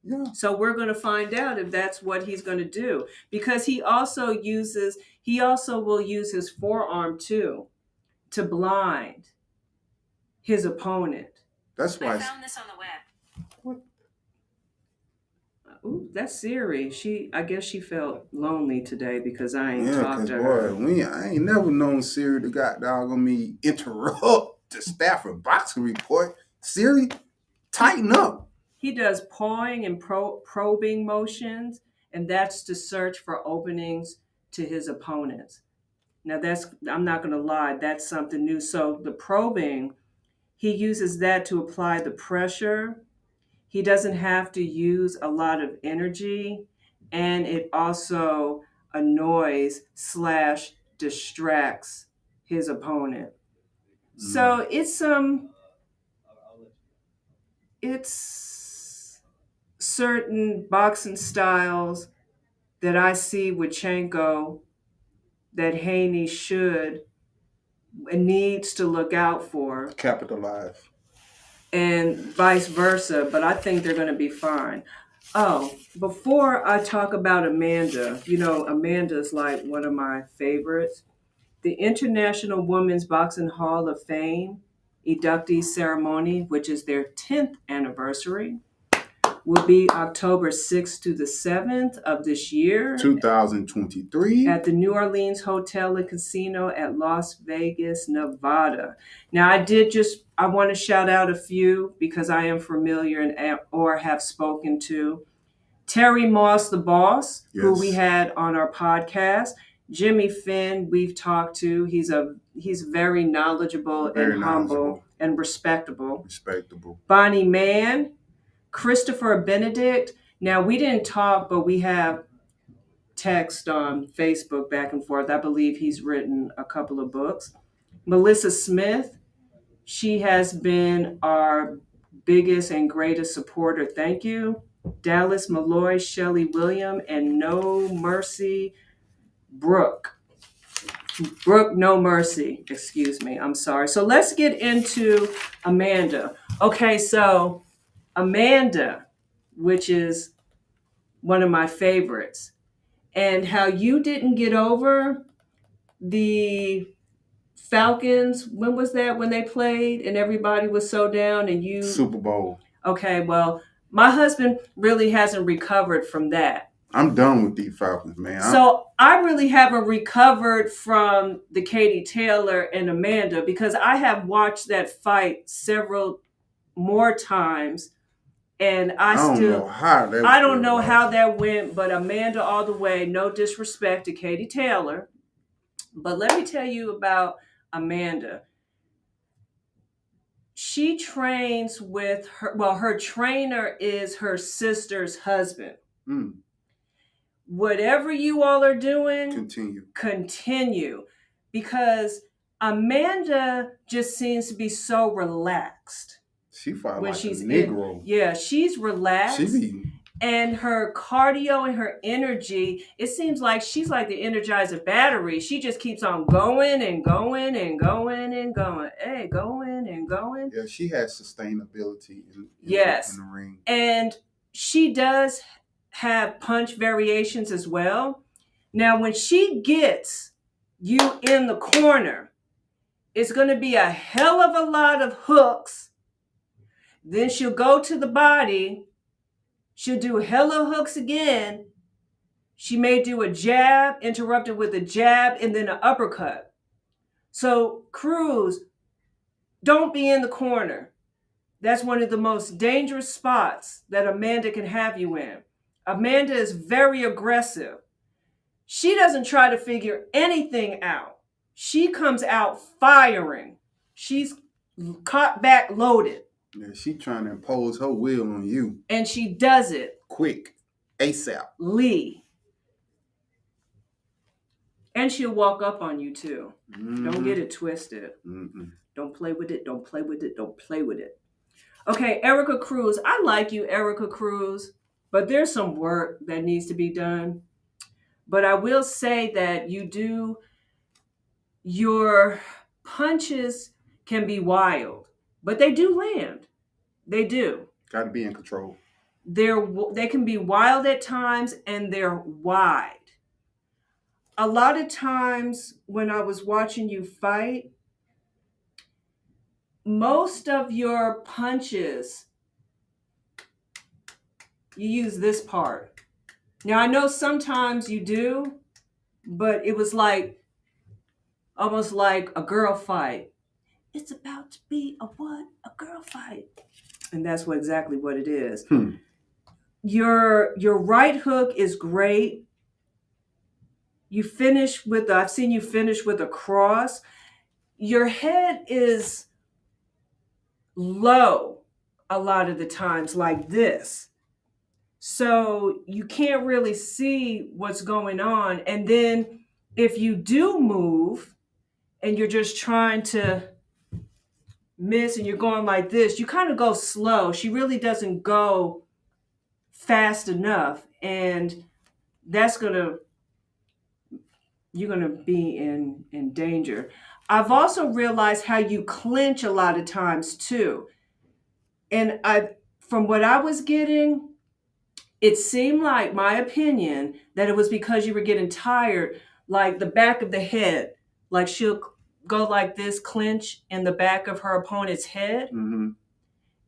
S3: Yeah.
S2: So we're going to find out if that's what he's going to do because he also will use his forearm too to blind his opponent.
S3: That's why
S4: I found this on the web.
S3: What?
S2: Ooh, that's Siri. I guess she felt lonely today because I ain't talked to her.
S3: I ain't never known Siri to got dog on me interrupt the Stafford boxing report. Siri, tighten up.
S2: He does pawing and probing motions, and that's to search for openings to his opponents. Now I'm not going to lie, that's something new. So the probing, he uses that to apply the pressure. He doesn't have to use a lot of energy, and it also annoys / distracts his opponent. So it's certain boxing styles that I see with Chanko that Haney should and needs to look out for.
S3: Capitalize.
S2: And vice versa, but I think they're going to be fine. Oh, before I talk about Amanda, Amanda's like one of my favorites. The International Women's Boxing Hall of Fame inductee ceremony, which is their 10th anniversary, will be October 6th to the 7th of this year.
S3: 2023.
S2: At the New Orleans Hotel and Casino at Las Vegas, Nevada. Now, I want to shout out a few because I am familiar or have spoken to. Terry Moss, the boss, yes, who we had on our podcast. Jimmy Finn, we've talked to. He's very knowledgeable and humble and respectable. Bonnie Mann, Christopher Benedict. Now, we didn't talk, but we have text on Facebook back and forth. I believe he's written a couple of books. Melissa Smith, She has been our biggest and greatest supporter. Thank you. Dallas Malloy, Shelley William, and No Mercy Brooke. Brooke No Mercy, excuse me. I'm sorry. So let's get into Amanda. Okay, so Amanda, which is one of my favorites, and how you didn't get over the Falcons. When was that when they played and everybody was so down and you
S3: Super Bowl.
S2: Okay, well, my husband really hasn't recovered from that.
S3: I'm done with these Falcons, man.
S2: So I really haven't recovered from the Katie Taylor and Amanda because I have watched that fight several more times, and I
S3: don't
S2: still
S3: know how that.
S2: I don't know how that went, but Amanda all the way. No disrespect to Katie Taylor, but let me tell you about Amanda. She trains with her trainer is her sister's husband.
S3: Mm.
S2: Whatever you all are doing,
S3: continue.
S2: Because Amanda just seems to be so relaxed.
S3: She fight
S2: when
S3: like
S2: she's
S3: a Negro.
S2: She's relaxed.
S3: She be...
S2: And her cardio and her energy, it seems like she's like the Energizer battery. She just keeps on going and going and going and going. Hey, going and going.
S3: Yeah, she has sustainability in the ring.
S2: And she does have punch variations as well. Now, when she gets you in the corner, it's going to be a hell of a lot of hooks. Then she'll go to the body. She'll do hella hooks again. She may do a jab, interrupted with a jab, and then an uppercut. So, Cruz, don't be in the corner. That's one of the most dangerous spots that Amanda can have you in. Amanda is very aggressive. She doesn't try to figure anything out. She comes out firing. She's caught back loaded.
S3: Yeah, she trying to impose her will on you.
S2: And she does it.
S3: Quick. ASAP.
S2: Lee. And she'll walk up on you too. Mm-hmm. Don't get it twisted. Mm-hmm. Don't play with it. Don't play with it. Don't play with it. Okay, Erica Cruz. I like you, Erica Cruz, but there's some work that needs to be done. But I will say that your punches can be wild, but they do land. They do.
S3: Got to be in control.
S2: They can be wild at times, and they're wide. A lot of times when I was watching you fight, most of your punches, you use this part. Now, I know sometimes you do, but it was almost like a girl fight. It's about to be a girl fight. And that's exactly what it is. Your right hook is great. I've seen you finish with a cross. Your head is low a lot of the times like this. So you can't really see what's going on. And then if you do move and you're just trying to miss and you're going like this, you kind of go slow. She really doesn't go fast enough. And you're going to be in danger. I've also realized how you clinch a lot of times too. And from what I was getting, it seemed like, my opinion, that it was because you were getting tired, like the back of the head. Like she'll go like this, clinch in the back of her opponent's head. Mm-hmm.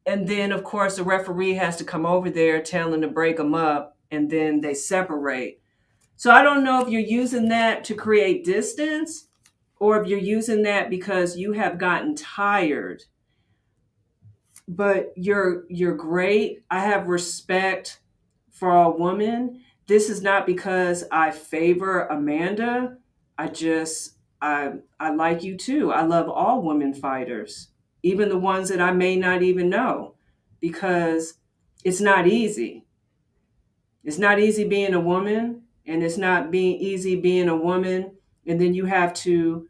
S2: And then, of course, the referee has to come over there, tell them to break them up, and then they separate. So I don't know if you're using that to create distance or if you're using that because you have gotten tired. But you're great. I have respect for a woman. This is not because I favor Amanda. I like you too. I love all women fighters, even the ones that I may not even know, because it's not easy. It's not easy being a woman, and it's not easy being a woman, and then you have to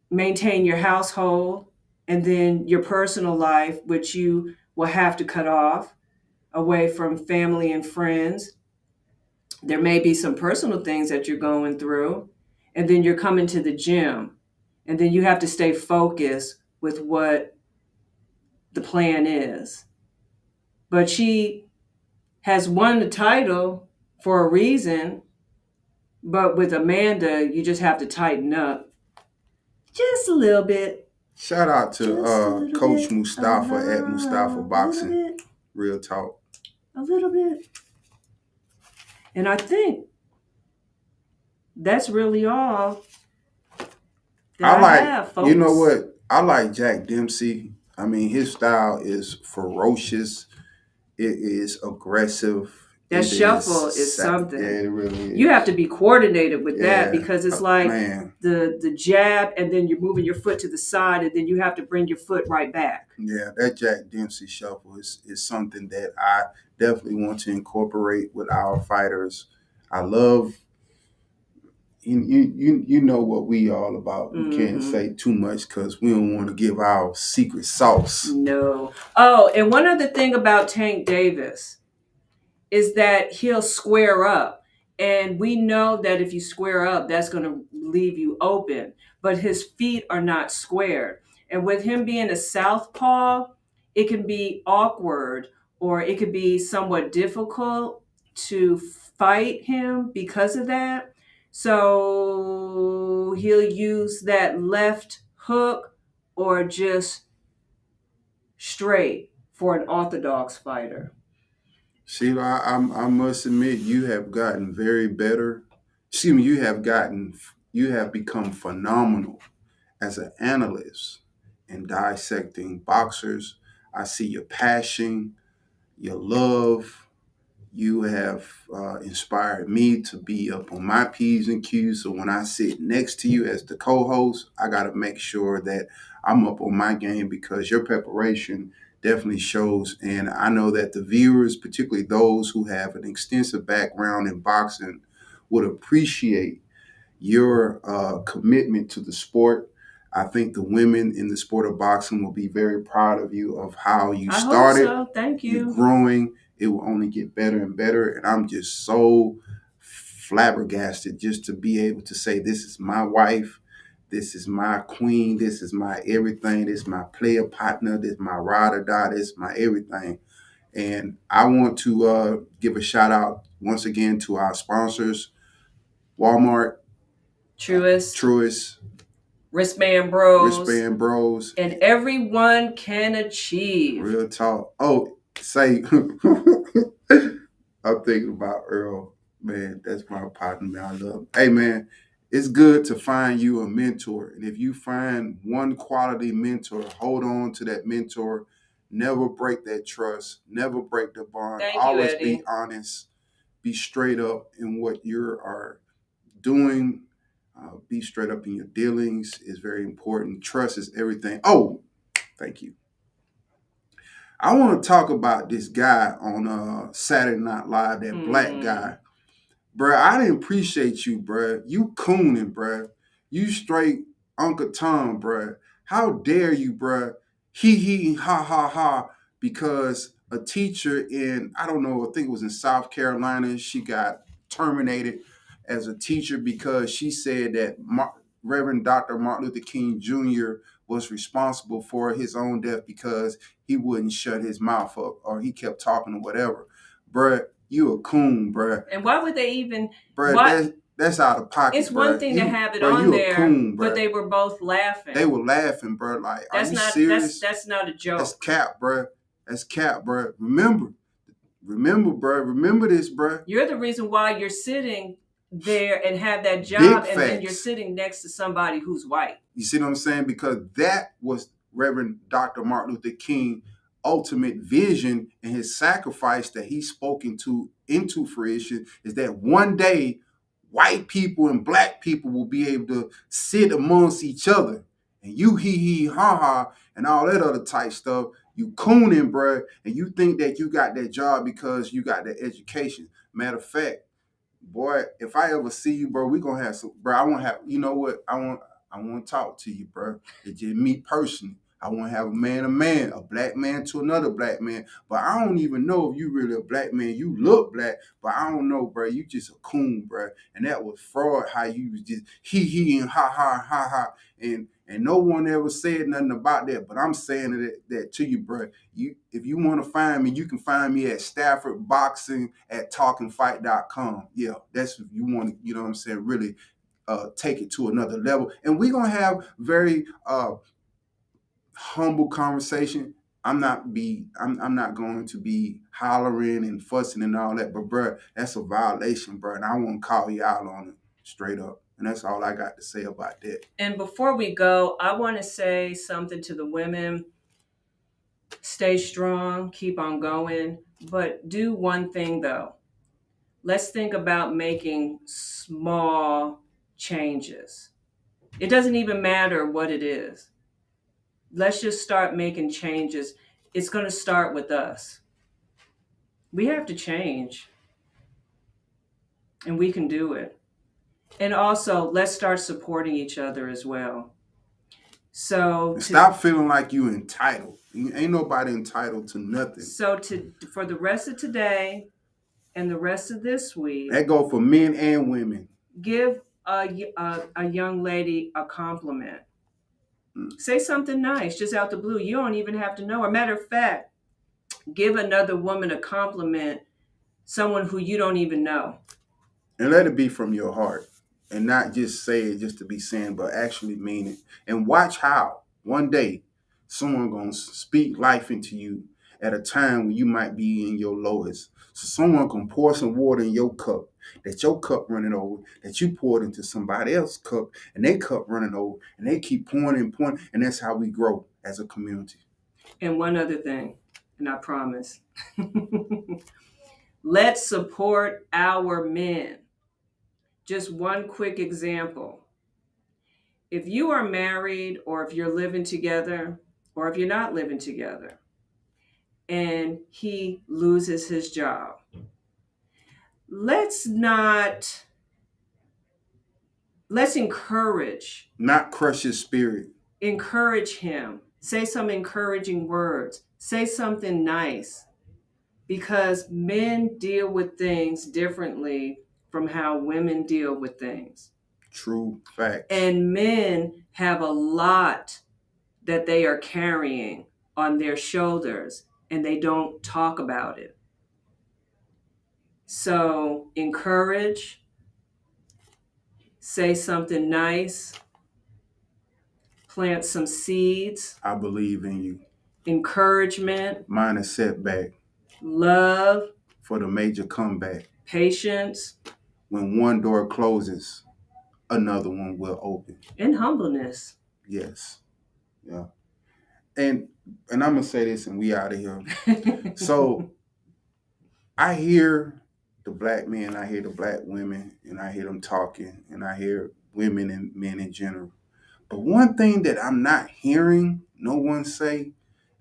S2: maintain your household and then your personal life, which you will have to cut off away from family and friends. There may be some personal things that you're going through, and then you're coming to the gym, and then you have to stay focused with what the plan is. But she has won the title for a reason, but with Amanda, you just have to tighten up just a little bit.
S3: Shout out
S2: Just a
S3: to
S2: little
S3: Coach
S2: bit.
S3: Mustafa at Mustafa Boxing. Real talk.
S2: A little bit. And I think that's really all that I have, folks.
S3: You know what? I like Jack Dempsey. I mean, his style is ferocious. It is aggressive.
S2: That
S3: It
S2: shuffle is something.
S3: Yeah, it really is.
S2: You have to be coordinated with that, because it's like
S3: man.
S2: the jab, and then you're moving your foot to the side, and then you have to bring your foot right back.
S3: Yeah, that Jack Dempsey shuffle is something that I definitely want to incorporate with our fighters. I love you know what we all about. We can't say too much because we don't want to give our secret sauce.
S2: No. Oh, and one other thing about Tank Davis is that he'll square up. And we know that if you square up, that's going to leave you open. But his feet are not squared. And with him being a southpaw, it can be awkward, or it could be somewhat difficult to fight him because of that. So he'll use that left hook or just straight for an orthodox fighter.
S3: Sheila, I must admit, you have gotten very better. Excuse me, you have become phenomenal as an analyst in dissecting boxers. I see your passion, your love. You have inspired me to be up on my P's and Q's. So when I sit next to you as the co-host, I got to make sure that I'm up on my game, because your preparation definitely shows. And I know that the viewers, particularly those who have an extensive background in boxing, would appreciate your commitment to the sport. I think the women in the sport of boxing will be very proud of you, of how you started.
S2: I hope so. Thank you.
S3: You're growing. It will only get better and better. And I'm just so flabbergasted just to be able to say, this is my wife. This is my queen. This is my everything. This is my player partner. This is my ride or die. This is my everything. And I want to give a shout out once again to our sponsors, Walmart, Truist,
S2: Wristband Bros, and everyone can achieve.
S3: Real talk. Oh, say, I'm thinking about Earl. Man, that's my partner, man. I love him. Hey, man, it's good to find you a mentor. And if you find one quality mentor, hold on to that mentor. Never break that trust. Never break the bond. Always be honest. Be straight up in what you are doing. Be straight up in your dealings is very important. Trust is everything. Oh, thank you. I want to talk about this guy on Saturday Night Live, that black guy. Bruh, I didn't appreciate you, bruh. You cooning, bruh. You straight Uncle Tom, bruh. How dare you, bruh? He, ha, ha, ha. Because a teacher in, I don't know, I think it was in South Carolina, she got terminated as a teacher because she said that Reverend Dr. Martin Luther King Jr. was responsible for his own death because he wouldn't shut his mouth up, or he kept talking or whatever. Bruh, you a coon, bruh.
S2: And why would they even?
S3: Bruh, that's out of pocket.
S2: It's one thing to have it on there,
S3: coon,
S2: but they were both laughing.
S3: They were laughing, bruh. Like, are you serious?
S2: That's not a joke.
S3: That's cap, bruh. That's cap, bruh. Remember, bruh. Remember this, bruh.
S2: You're the reason why you're sitting there and have that job, and then you're sitting next to somebody who's white.
S3: You see what I'm saying? Because that was Reverend Dr. Martin Luther King ultimate vision, and his sacrifice that he spoke into fruition is that one day white people and black people will be able to sit amongst each other, and you he ha ha and all that other type stuff. You cooning, bruh, and you think that you got that job because you got that education. Matter of fact, boy, if I ever see you, bro, we gonna have some, bro. I want to have, you know what? I want to talk to you, bro. It's just me personally. I want to have a man, a black man to another black man. But I don't even know if you really a black man. You look black, but I don't know, bro. You just a coon, bro. And that was fraud. How you was just he and ha, and no one ever said nothing about that. But I'm saying that to you, bro. If you want to find me, you can find me at Stafford Boxing at talkingfight.com. Yeah, that's if you want to, you know what I'm saying, really take it to another level. And we're gonna have very humble conversation. I'm not going to be hollering and fussing and all that, but bro, that's a violation, bro. And I want to call you out on it straight up. And that's all I got to say about that.
S2: And before we go, I want to say something to the women. Stay strong, keep on going, but do one thing though. Let's think about making small changes. It doesn't even matter what it is. Let's just start making changes. It's going to start with us. We have to change, and we can do it. And also, let's start supporting each other as well. So
S3: stop feeling like you entitled. Ain't nobody entitled to nothing.
S2: So for the rest of today and the rest of this week,
S3: that go for men and women.
S2: Give a young lady a compliment. Say something nice, just out the blue. You don't even have to know her. Matter of fact, give another woman a compliment, someone who you don't even know.
S3: And let it be from your heart. And not just say it just to be saying, but actually mean it. And watch how one day someone gonna speak life into you at a time when you might be in your lowest. So someone can pour some water in your cup, that your cup running over, that you poured into somebody else's cup, and their cup running over, and they keep pouring and pouring, and that's how we grow as a community.
S2: And one other thing, and I promise. Let's support our men. Just one quick example. If you are married, or if you're living together, or if you're not living together, and he loses his job, let's encourage.
S3: Not crush his spirit.
S2: Encourage him. Say some encouraging words. Say something nice. Because men deal with things differently from how women deal with things.
S3: True facts.
S2: And men have a lot that they are carrying on their shoulders, and they don't talk about it. So encourage, say something nice, plant some seeds.
S3: I believe in you.
S2: Encouragement.
S3: Mine is setback.
S2: Love.
S3: For the major comeback.
S2: Patience.
S3: When one door closes, another one will open.
S2: And humbleness.
S3: Yes. Yeah. And I'm gonna say this, and we out of here. So I hear the black men, I hear the black women, and I hear them talking, and I hear women and men in general. But one thing that I'm not hearing no one say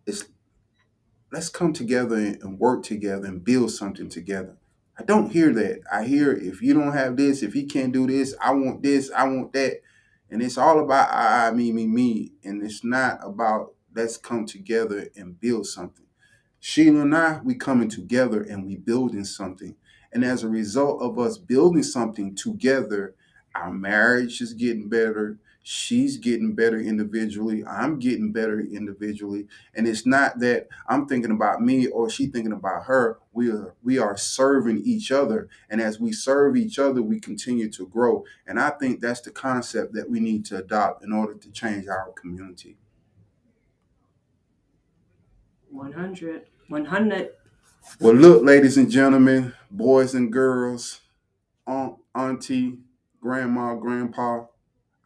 S3: is, let's come together and work together and build something together. I don't hear that. I hear, if you don't have this, if he can't do this, I want that. And it's all about I, me. And it's not about let's come together and build something. Sheila and I, we coming together and we building something. And as a result of us building something together, our marriage is getting better. She's getting better individually. I'm getting better individually. And it's not that I'm thinking about me or she thinking about her. We are serving each other. And as we serve each other, we continue to grow. And I think that's the concept that we need to adopt in order to change our community.
S2: 100.
S3: Well, look, ladies and gentlemen, boys and girls, aunt, auntie, grandma, grandpa,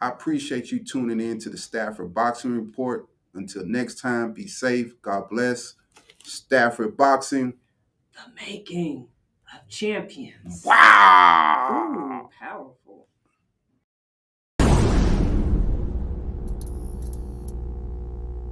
S3: I appreciate you tuning in to the Stafford Boxing Report. Until next time, be safe. God bless. Stafford Boxing.
S2: The making of champions.
S3: Wow.
S2: Ooh, powerful.